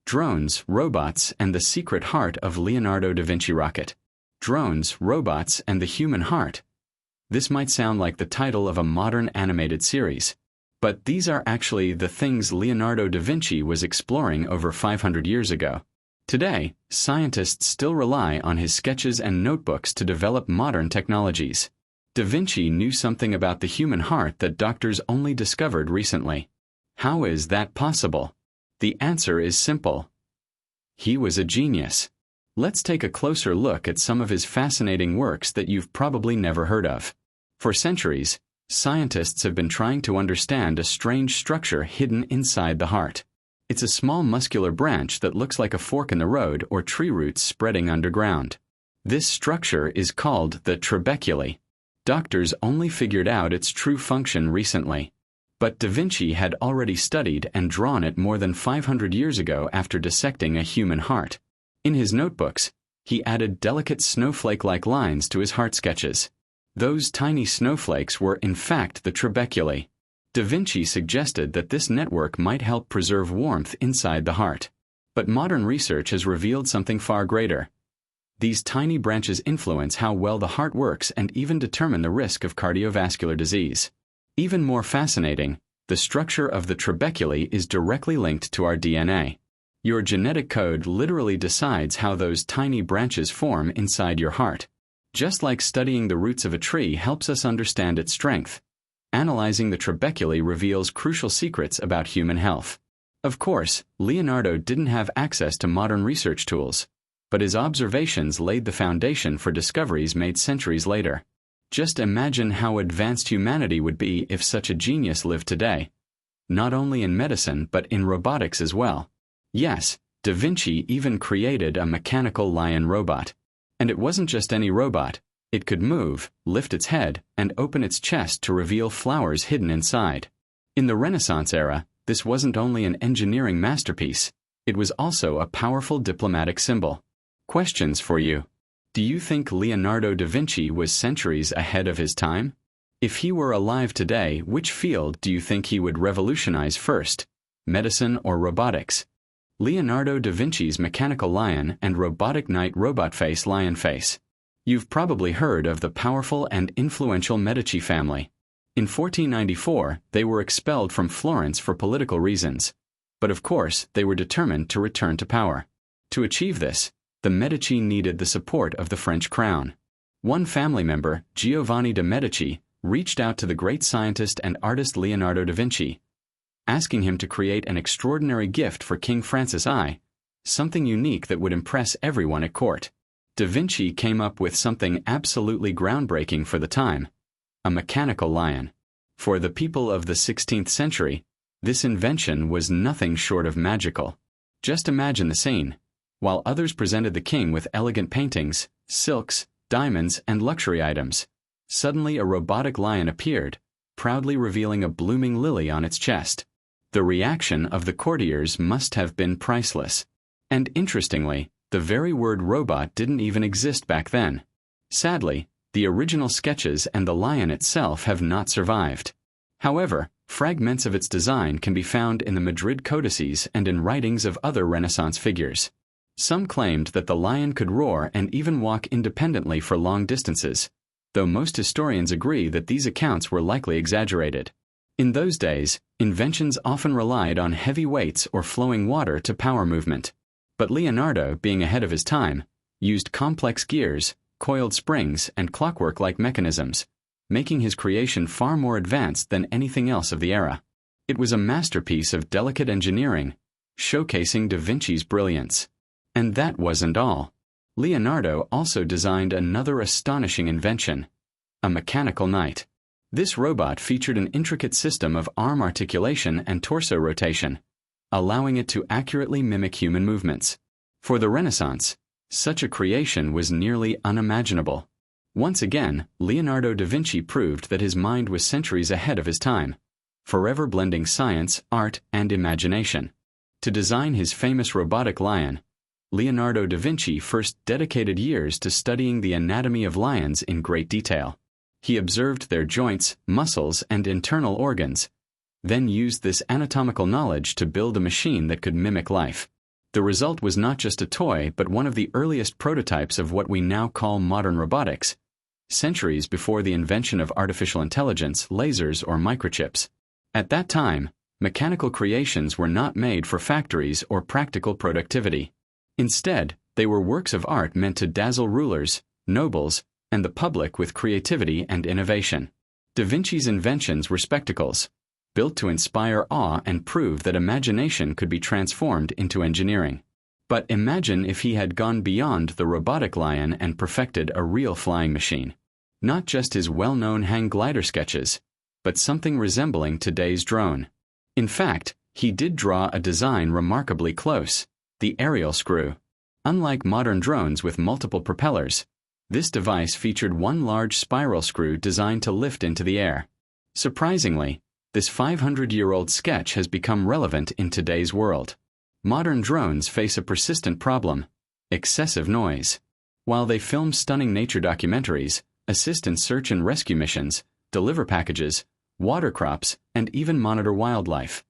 Drones, Robots, and the Secret Heart of Leonardo da Vinci Rocket. Drones, Robots, and the Human Heart. This might sound like the title of a modern animated series, but these are actually the things Leonardo da Vinci was exploring over 500 years ago. Today, scientists still rely on his sketches and notebooks to develop modern technologies. Da Vinci knew something about the human heart that doctors only discovered recently. How is that possible? The answer is simple. He was a genius. Let's take a closer look at some of his fascinating works that you've probably never heard of. For centuries, scientists have been trying to understand a strange structure hidden inside the heart. It's a small muscular branch that looks like a fork in the road or tree roots spreading underground. This structure is called the trabeculae. Doctors only figured out its true function recently. But Da Vinci had already studied and drawn it more than 500 years ago after dissecting a human heart. In his notebooks, he added delicate snowflake-like lines to his heart sketches. Those tiny snowflakes were in fact the trabeculae. Da Vinci suggested that this network might help preserve warmth inside the heart. But modern research has revealed something far greater. These tiny branches influence how well the heart works and even determine the risk of cardiovascular disease. Even more fascinating, the structure of the trabeculae is directly linked to our DNA. Your genetic code literally decides how those tiny branches form inside your heart. Just like studying the roots of a tree helps us understand its strength, analyzing the trabeculae reveals crucial secrets about human health. Of course, Leonardo didn't have access to modern research tools, but his observations laid the foundation for discoveries made centuries later. Just imagine how advanced humanity would be if such a genius lived today. Not only in medicine but in robotics as well. Yes, Da Vinci even created a mechanical lion robot. And it wasn't just any robot. It could move, lift its head, and open its chest to reveal flowers hidden inside. In the Renaissance era, this wasn't only an engineering masterpiece, it was also a powerful diplomatic symbol. Questions for you. Do you think Leonardo da Vinci was centuries ahead of his time? If he were alive today, which field do you think he would revolutionize first? Medicine or robotics? Leonardo da Vinci's mechanical lion and robotic knight robot face lion face. You've probably heard of the powerful and influential Medici family. In 1494, they were expelled from Florence for political reasons. But of course, they were determined to return to power. To achieve this, the Medici needed the support of the French crown. One family member, Giovanni de' Medici, reached out to the great scientist and artist Leonardo da Vinci, asking him to create an extraordinary gift for King Francis I, something unique that would impress everyone at court. Da Vinci came up with something absolutely groundbreaking for the time: a mechanical lion. For the people of the 16th century, this invention was nothing short of magical. Just imagine the scene. While others presented the king with elegant paintings, silks, diamonds, and luxury items, suddenly a robotic lion appeared, proudly revealing a blooming lily on its chest. The reaction of the courtiers must have been priceless. And interestingly, the very word robot didn't even exist back then. Sadly, the original sketches and the lion itself have not survived. However, fragments of its design can be found in the Madrid codices and in writings of other Renaissance figures. Some claimed that the lion could roar and even walk independently for long distances, though most historians agree that these accounts were likely exaggerated. In those days, inventions often relied on heavy weights or flowing water to power movement. But Leonardo, being ahead of his time, used complex gears, coiled springs, and clockwork-like mechanisms, making his creation far more advanced than anything else of the era. It was a masterpiece of delicate engineering, showcasing Da Vinci's brilliance. And that wasn't all. Leonardo also designed another astonishing invention: a mechanical knight. This robot featured an intricate system of arm articulation and torso rotation, allowing it to accurately mimic human movements. For the Renaissance, such a creation was nearly unimaginable. Once again, Leonardo da Vinci proved that his mind was centuries ahead of his time, forever blending science, art, and imagination. To design his famous robotic lion, Leonardo da Vinci first dedicated years to studying the anatomy of lions in great detail. He observed their joints, muscles, and internal organs, then used this anatomical knowledge to build a machine that could mimic life. The result was not just a toy but one of the earliest prototypes of what we now call modern robotics, centuries before the invention of artificial intelligence, lasers, or microchips. At that time, mechanical creations were not made for factories or practical productivity. Instead, they were works of art meant to dazzle rulers, nobles, and the public with creativity and innovation. Da Vinci's inventions were spectacles, built to inspire awe and prove that imagination could be transformed into engineering. But imagine if he had gone beyond the robotic lion and perfected a real flying machine. Not just his well-known hang glider sketches, but something resembling today's drone. In fact, he did draw a design remarkably close: the aerial screw. Unlike modern drones with multiple propellers, this device featured one large spiral screw designed to lift into the air. Surprisingly, this 500-year-old sketch has become relevant in today's world. Modern drones face a persistent problem: excessive noise. While they film stunning nature documentaries, assist in search and rescue missions, deliver packages, water crops, and even monitor wildlife,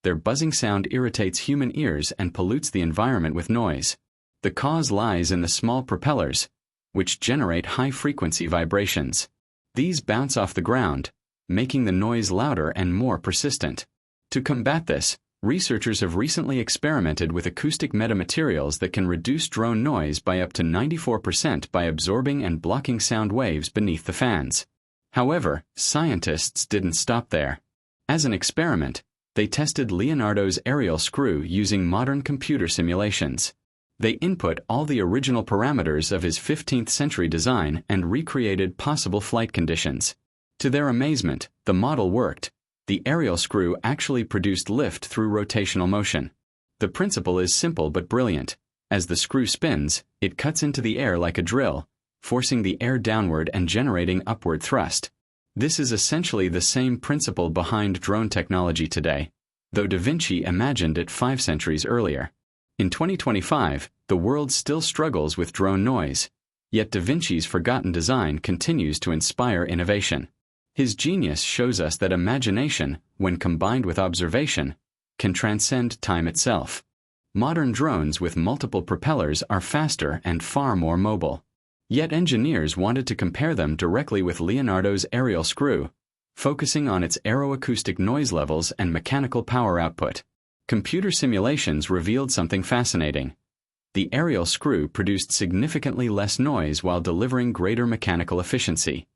their buzzing sound irritates human ears and pollutes the environment with noise. The cause lies in the small propellers, which generate high-frequency vibrations. These bounce off the ground, making the noise louder and more persistent. To combat this, researchers have recently experimented with acoustic metamaterials that can reduce drone noise by up to 94% by absorbing and blocking sound waves beneath the fans. However, scientists didn't stop there. As an experiment, they tested Leonardo's aerial screw using modern computer simulations. They input all the original parameters of his 15th-century design and recreated possible flight conditions. To their amazement, the model worked. The aerial screw actually produced lift through rotational motion. The principle is simple but brilliant. As the screw spins, it cuts into the air like a drill, forcing the air downward and generating upward thrust. This is essentially the same principle behind drone technology today, though Da Vinci imagined it 5 centuries earlier. In 2025, the world still struggles with drone noise, yet Da Vinci's forgotten design continues to inspire innovation. His genius shows us that imagination, when combined with observation, can transcend time itself. Modern drones with multiple propellers are faster and far more mobile. Yet engineers wanted to compare them directly with Leonardo's aerial screw, focusing on its aeroacoustic noise levels and mechanical power output. Computer simulations revealed something fascinating. The aerial screw produced significantly less noise while delivering greater mechanical efficiency.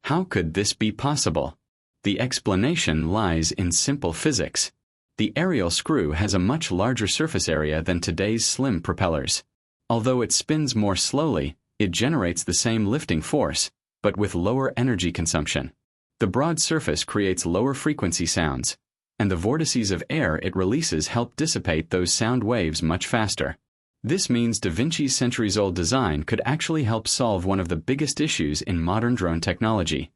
How could this be possible? The explanation lies in simple physics. The aerial screw has a much larger surface area than today's slim propellers. Although it spins more slowly, it generates the same lifting force, but with lower energy consumption. The broad surface creates lower frequency sounds, and the vortices of air it releases help dissipate those sound waves much faster. This means Da Vinci's centuries-old design could actually help solve one of the biggest issues in modern drone technology: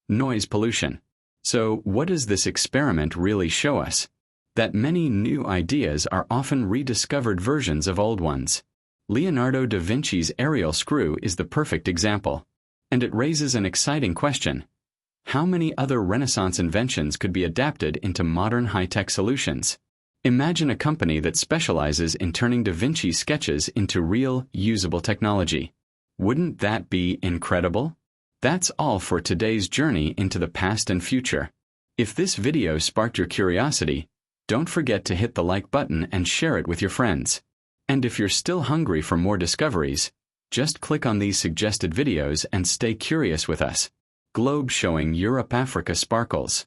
noise pollution. So, what does this experiment really show us? That many new ideas are often rediscovered versions of old ones. Leonardo da Vinci's aerial screw is the perfect example. And it raises an exciting question: how many other Renaissance inventions could be adapted into modern high-tech solutions? Imagine a company that specializes in turning Da Vinci's sketches into real, usable technology. Wouldn't that be incredible? That's all for today's journey into the past and future. If this video sparked your curiosity, don't forget to hit the like button and share it with your friends. And if you're still hungry for more discoveries, just click on these suggested videos and stay curious with us. Globe showing Europe-Africa sparkles.